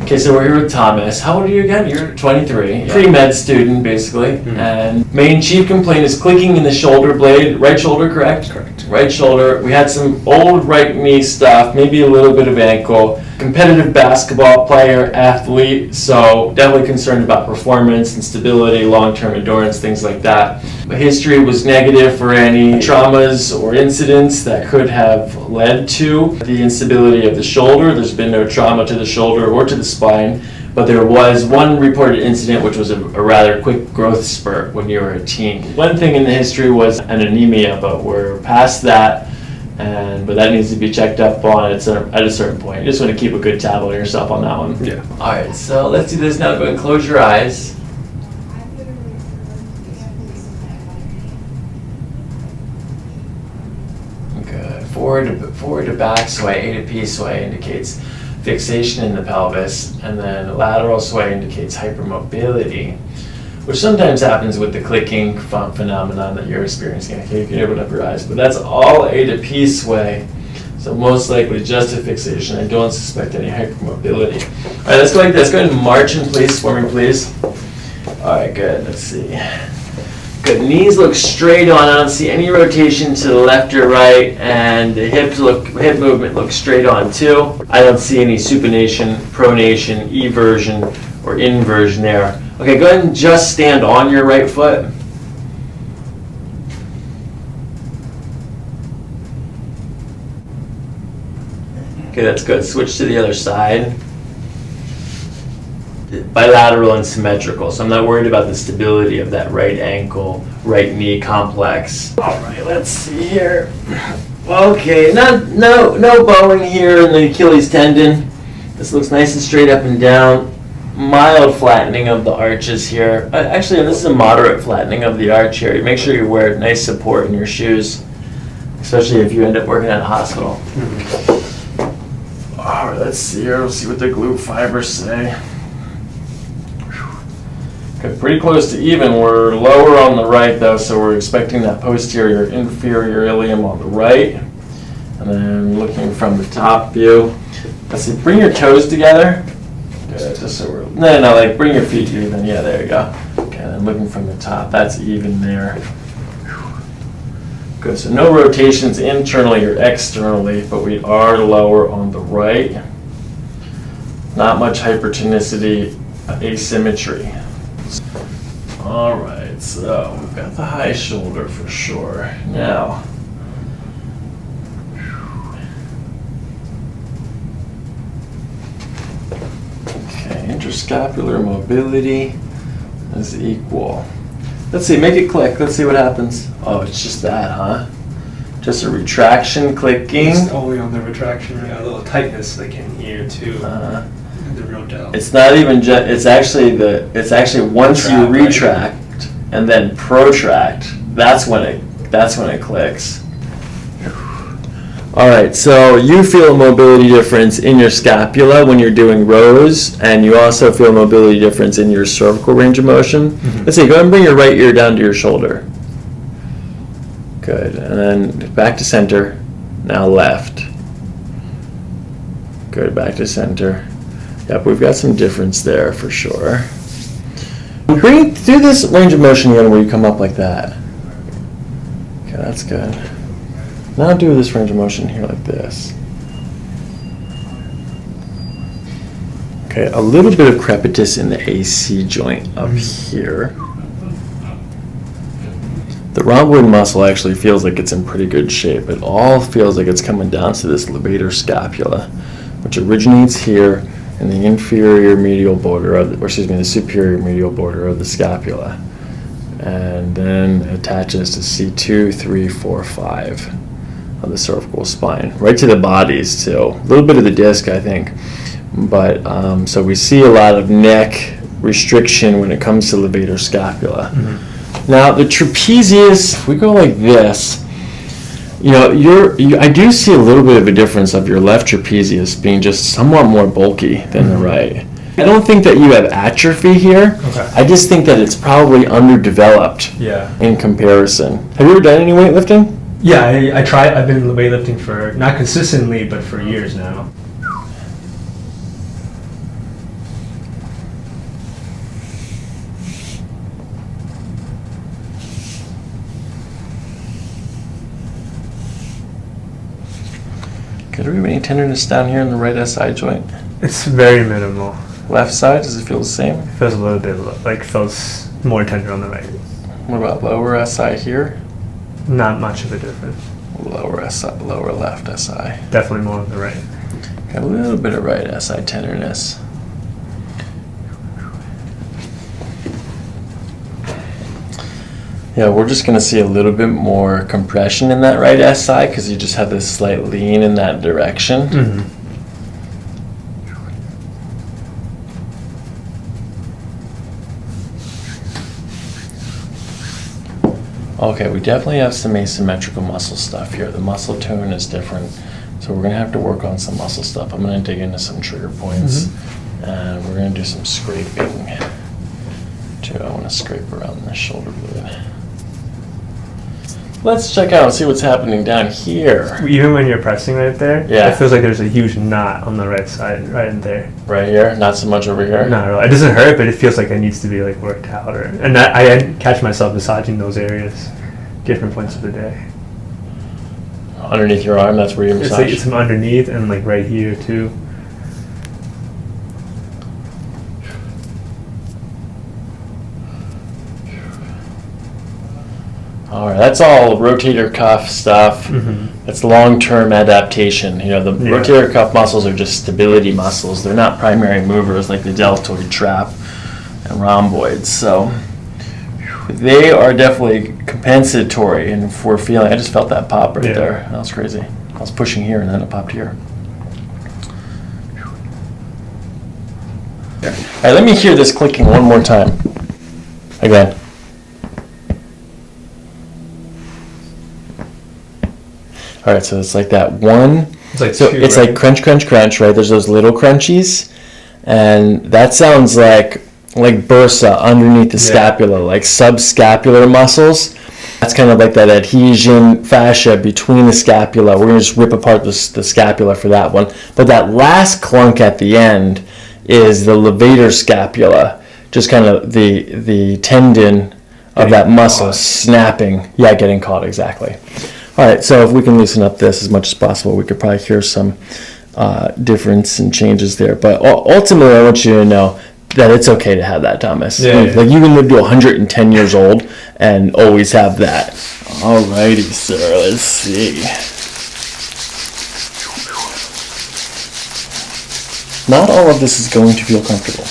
Okay, so we're here with Thomas. How old are you again? You're 23. Yeah. Pre-med student, basically. Mm-hmm. And main chief complaint is clicking in the shoulder blade. Right shoulder, correct? Correct. Right shoulder. We had some old right knee stuff, maybe a little bit of ankle. Competitive basketball player, athlete, so definitely concerned about performance and stability, long-term endurance, things like that. The history was negative for any traumas or incidents that could have led to the instability of the shoulder. There's been no trauma to the shoulder or to the spine, but there was one reported incident which was a rather quick growth spurt when you were a teen. One thing in the history was an anemia, but we're past that. But that needs to be checked up on at a certain point. You just want to keep a good tab on yourself on that one. Yeah. All right, so let's do this now. Go ahead and close your eyes. Good. Forward to back sway, A to P sway indicates fixation in the pelvis, and then lateral sway indicates hypermobility, which sometimes happens with the clicking phenomenon that you're experiencing. Okay, you can open up your eyes, but that's all A to P sway, so most likely just a fixation. I don't suspect any hypermobility. All right, let's go like this. Go ahead and march in place for me, please. All right, good. Let's see. Good. Knees look straight on. I don't see any rotation to the left or right, and the hip movement looks straight on too. I don't see any supination, pronation, eversion, or inversion there. Okay, go ahead and just stand on your right foot. Okay, that's good. Switch to the other side. Bilateral and symmetrical, so I'm not worried about the stability of that right ankle, right knee complex. All right, let's see here. Okay, no bowing here in the Achilles tendon. This looks nice and straight up and down. Mild flattening of the arches here. Actually, this is a moderate flattening of the arch here. Make sure you wear nice support in your shoes, especially if you end up working at a hospital. Mm-hmm. All right, let's see here. We'll see what the glute fibers say. Okay, pretty close to even. We're lower on the right though, so we're expecting that posterior inferior ilium on the right. And then looking from the top view. Let's see, bring your toes together. Good, just so we're, no, like bring your feet even. Yeah, there you go. Okay, and then looking from the top, that's even there. Good, so no rotations internally or externally, but we are lower on the right. Not much hypertonicity, asymmetry. All right, so we've got the high shoulder for sure. Now, okay, interscapular mobility is equal. Let's see, make it click. Let's see what happens. Oh, it's just that, huh? Just a retraction clicking. Just only on the retraction, yeah, a little tightness like in here too. The real doubt. It's not even just. It's actually once you retract and then protract. That's when it clicks. All right. So you feel a mobility difference in your scapula when you're doing rows, and you also feel a mobility difference in your cervical range of motion. Mm-hmm. Let's see. Go ahead and bring your right ear down to your shoulder. Good. And then back to center. Now left. Good. Back to center. Yep, we've got some difference there for sure. Do this range of motion again where you come up like that. Okay, that's good. Now do this range of motion here like this. Okay, a little bit of crepitus in the AC joint up here. The rhomboid muscle actually feels like it's in pretty good shape. It all feels like it's coming down to this levator scapula, which originates here in the inferior medial border the superior medial border of the scapula, and then attaches to C2, 3, 4, 5 of the cervical spine, right to the bodies too. A little bit of the disc, I think, but so we see a lot of neck restriction when it comes to levator scapula. Mm-hmm. Now the trapezius, if we go like this, I do see a little bit of a difference of your left trapezius being just somewhat more bulky than the right. I don't think that you have atrophy here. Okay. I just think that it's probably underdeveloped in comparison. Have you ever done any weightlifting? Yeah, I try. I've been weightlifting for, not consistently, but for years now. do we have any tenderness down here in the right SI joint? It's very minimal. Left side, does it feel the same? It feels a little bit like feels more tender on the right. What about lower SI here? Not much of a difference. Lower SI, lower left SI. Definitely more on the right. Got a little bit of right SI tenderness. Yeah, we're just going to see a little bit more compression in that right SI because you just have this slight lean in that direction. Mm-hmm. Okay, we definitely have some asymmetrical muscle stuff here. The muscle tone is different, so we're going to have to work on some muscle stuff. I'm going to dig into some trigger points, and we're going to do some scraping too. I want to scrape around the shoulder blade. Let's check out and see what's happening down here. Even when you're pressing right there, Yeah. it feels like there's a huge knot on the right side, right in there. Right here, not so much over here. Not really. It doesn't hurt, but it feels like it needs to be like worked out. I catch myself massaging those areas, different points of the day. Underneath your arm, that's where you massage. It's from underneath and like right here too. All right, that's all rotator cuff stuff. Mm-hmm. That's long-term adaptation. You know, the rotator cuff muscles are just stability muscles. They're not primary movers like the deltoid trap and rhomboids. So they are definitely compensatory, and if we're feeling, I just felt that pop right there. That was crazy. I was pushing here, and then it popped here. All right, let me hear this clicking one more time. Again. All right, so it's like that one. It's like so two, it's right? like crunch, crunch, crunch, right? There's those little crunchies, and that sounds like bursa underneath the scapula, like subscapular muscles. That's kind of like that adhesion fascia between the scapula. We're gonna just rip apart the scapula for that one. But that last clunk at the end is the levator scapula, just kind of the tendon of that muscle snapping. Yeah, getting caught, exactly. All right, so if we can loosen up this as much as possible, we could probably hear some difference and changes there. But ultimately, I want you to know that it's okay to have that, Thomas. Like you can live to 110 years old and always have that. All righty, sir. Let's see. Not all of this is going to feel comfortable.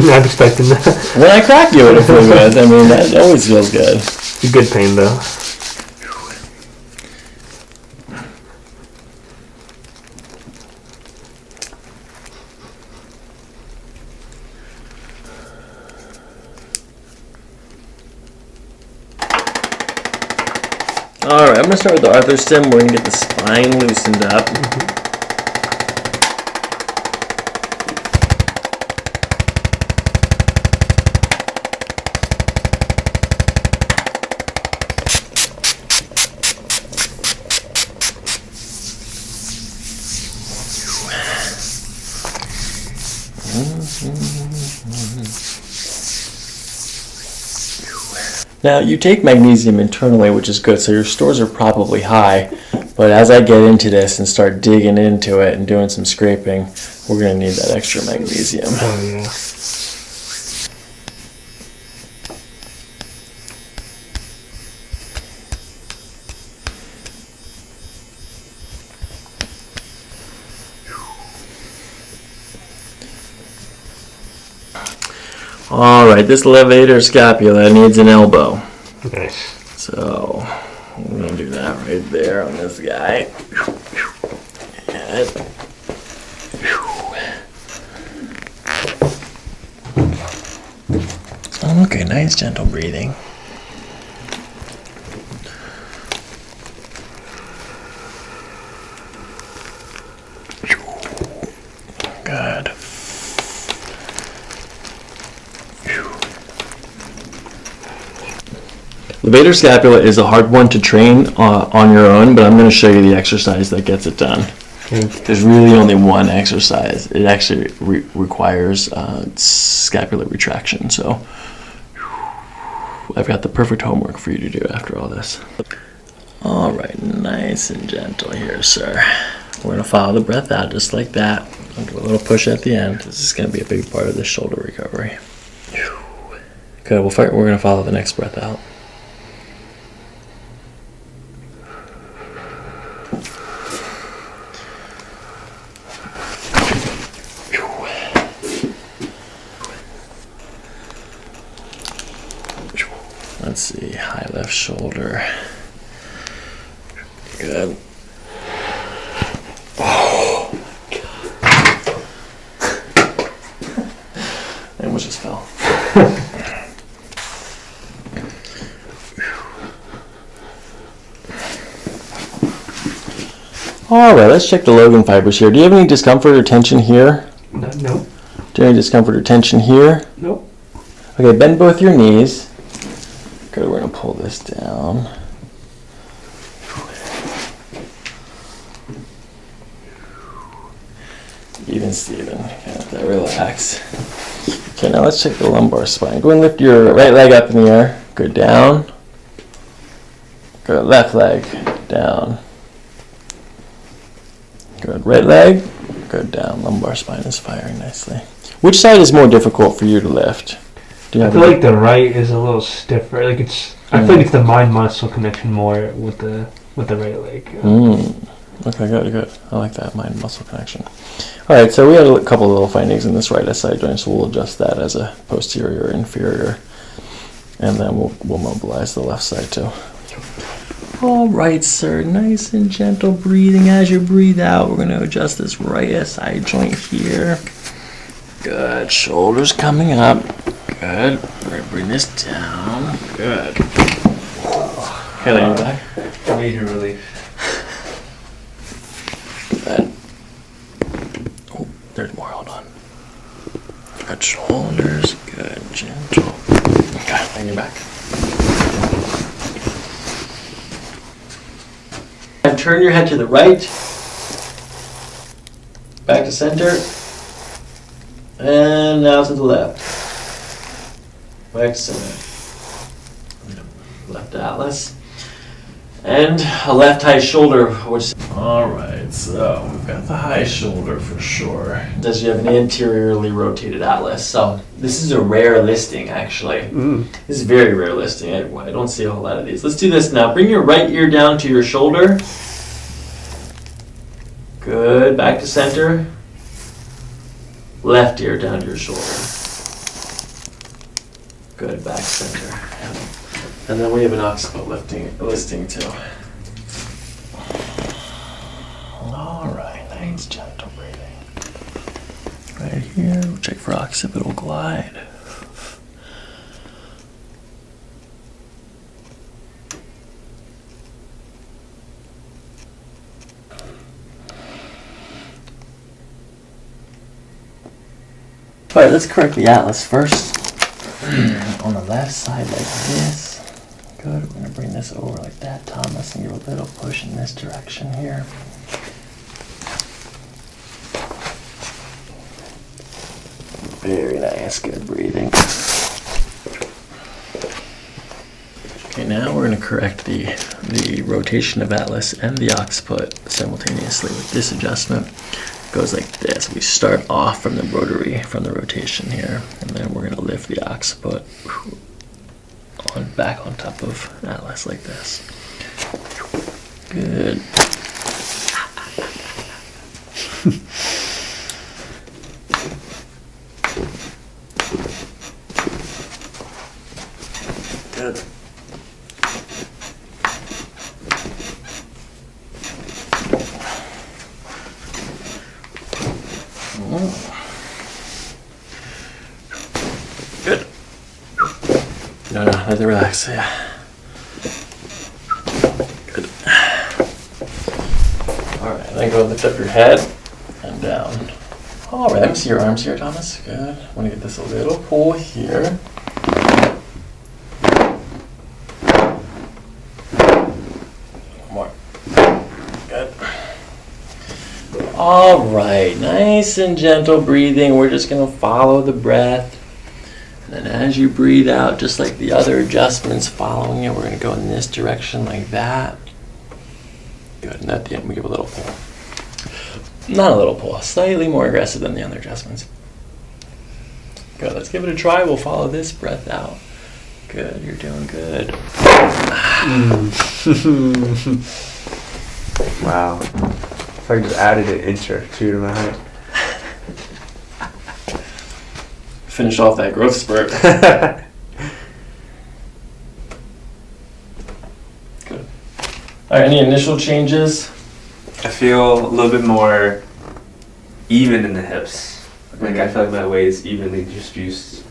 Not expecting that. When I crack you at a flu with, I mean, that always feels good. Good pain though. All right, I'm going to start with the Arthur stem. We're going to get the spine loosened up. Now, you take magnesium internally, which is good, so your stores are probably high, but as I get into this and start digging into it and doing some scraping, we're going to need that extra magnesium. Oh, yeah. Alright, this levator scapula needs an elbow. Nice. So, we're going to do that right there on this guy. Okay, nice gentle breathing. Good. Levator scapula is a hard one to train on your own, but I'm going to show you the exercise that gets it done. There's really only one exercise. It actually requires scapular retraction. So I've got the perfect homework for you to do after all this. All right, nice and gentle here, sir. We're going to follow the breath out just like that. I'll do a little push at the end. This is going to be a big part of the shoulder recovery. Good. We're going to follow the next breath out. Let's see, high left shoulder. Good. Oh, God. I almost just fell. All right, let's check the Logan fibers here. Do you have any discomfort or tension here? No. Do you have any discomfort or tension here? Nope. Okay, bend both your knees. Good, we're gonna pull this down. Even Steven, okay, relax. Okay, now let's check the lumbar spine. Go and lift your right leg up in the air. Good, down. Good, left leg, down. Good, right leg, good, down. Lumbar spine is firing nicely. Which side is more difficult for you to lift? I feel like the right is a little stiffer. Like I feel like it's the mind-muscle connection more with the right leg. Okay, good. I like that mind-muscle connection. All right, so we had a couple of little findings in this right SI joint, so we'll adjust that as a posterior, inferior, and then we'll mobilize the left side too. All right, sir. Nice and gentle breathing. As you breathe out, we're going to adjust this right SI joint here. Good. Shoulders coming up. Good. We're going to bring this down. Good. Okay, lay your back. Major relief. Good. Oh, there's more. Hold on. Good shoulders. Good. Gentle. Okay, lay your back. And turn your head to the right. Back to center. And now to the left. Back to center. Left atlas. And a left high shoulder, which... Alright, so we've got the high shoulder for sure. Does you have an anteriorly rotated atlas? So this is a rare listing, actually. This is very rare listing. I don't see a whole lot of these. Let's do this now. Bring your right ear down to your shoulder. Good. Back to center. Left ear down to your shoulder. Good. Back center. And then we have an occiput listing too. All right, nice gentle breathing. Right here, we'll check for occipital glide. All right, let's correct the atlas first. On the left side like this. Good, we're gonna bring this over like that, Thomas, and give a little push in this direction here. Very nice, good breathing. Okay, now we're gonna correct the rotation of atlas and the occiput simultaneously with this adjustment. It goes like this. We start off from the rotary, from the rotation here, and then we're gonna lift the occiput back on top of atlas like this. Good. Good. Good. No, let it relax, yeah. Good. Alright, then go lift up your head and down. Alright, let me see your arms here, Thomas. Good. I want to get this a little pull here. One more. Good. Alright, nice and gentle breathing. We're just going to follow the breath. And then as you breathe out, just like the other adjustments following it, we're going to go in this direction like that. Good, and at the end we give a little pull. Not a little pull, slightly more aggressive than the other adjustments. Good, let's give it a try. We'll follow this breath out. Good, you're doing good. Wow. If I just added an inch or two to my height. Finish off that growth spurt. Good. All right, any initial changes? I feel a little bit more even in the hips. Like I feel like my weight is evenly dispersed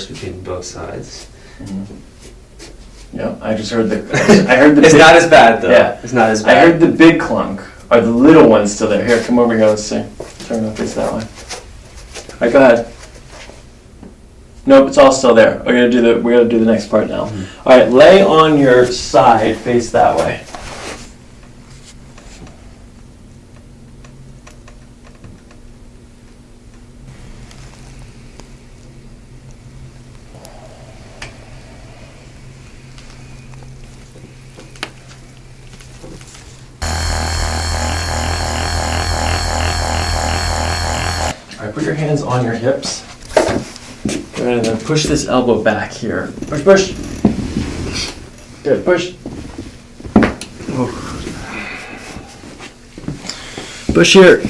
between both sides. Yeah, I just heard I heard the. It's big, not as bad though. Yeah, it's not as bad. I heard the big clunk. Are the little ones still there? Here, come over here. Let's see. Turn it face that way. All right, go ahead. Nope, it's all still there. We gotta do the next part now. All right, lay on your side, face that way. All right, put your hands on your hips. Go ahead and then push this elbow back here. Push, push. Good, push. Push here.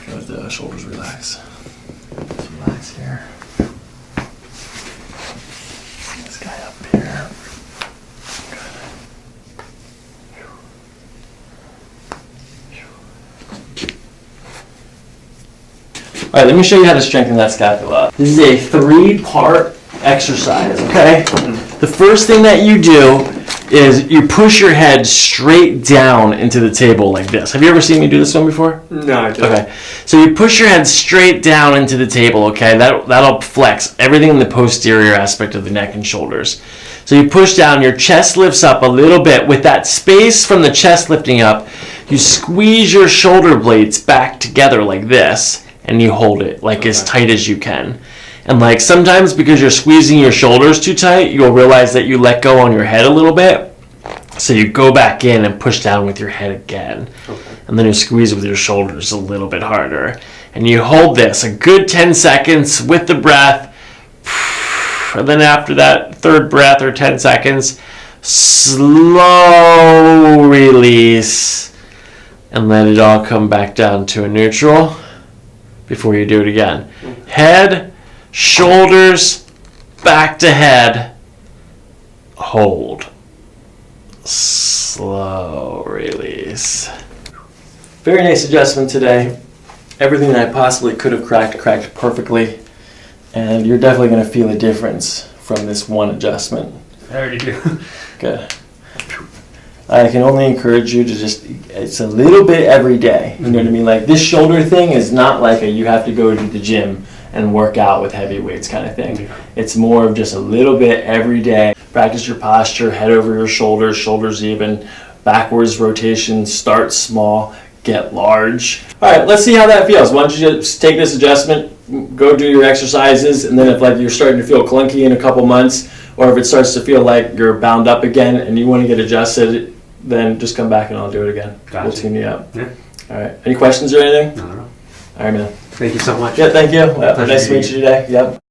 Let the shoulders relax. Just relax here. This guy up here. All right, let me show you how to strengthen that scapula. This is a 3-part exercise, okay? The first thing that you do is you push your head straight down into the table like this. Have you ever seen me do this one before? No, I don't. Okay, so you push your head straight down into the table, okay? That'll flex everything in the posterior aspect of the neck and shoulders. So you push down, your chest lifts up a little bit. With that space from the chest lifting up, you squeeze your shoulder blades back together like this. And you hold it like as tight as you can. And like sometimes because you're squeezing your shoulders too tight, you'll realize that you let go on your head a little bit. So you go back in and push down with your head again. And then you squeeze with your shoulders a little bit harder. And you hold this a good 10 seconds with the breath. And then after that third breath or 10 seconds, slow release. And let it all come back down to a neutral. Before you do it again. Head, shoulders, back to head, hold. Slow release. Very nice adjustment today. Everything that I possibly could have cracked perfectly. And you're definitely going to feel a difference from this one adjustment. I already do. Good. I can only encourage you to it's a little bit every day. You know what I mean? Like this shoulder thing is not like you have to go to the gym and work out with heavy weights kind of thing. It's more of just a little bit every day. Practice your posture, head over your shoulders, shoulders even, backwards rotation, start small, get large. All right, let's see how that feels. Why don't you just take this adjustment, go do your exercises, and then if like you're starting to feel clunky in a couple months, or if it starts to feel like you're bound up again and you want to get adjusted, then just come back and I'll do it again. Gotcha. We'll tune you up. Yeah. All right. Any questions or anything? No. All right, man. Thank you so much. Yeah, thank you. Pleasure Nice to meet you today. Yep.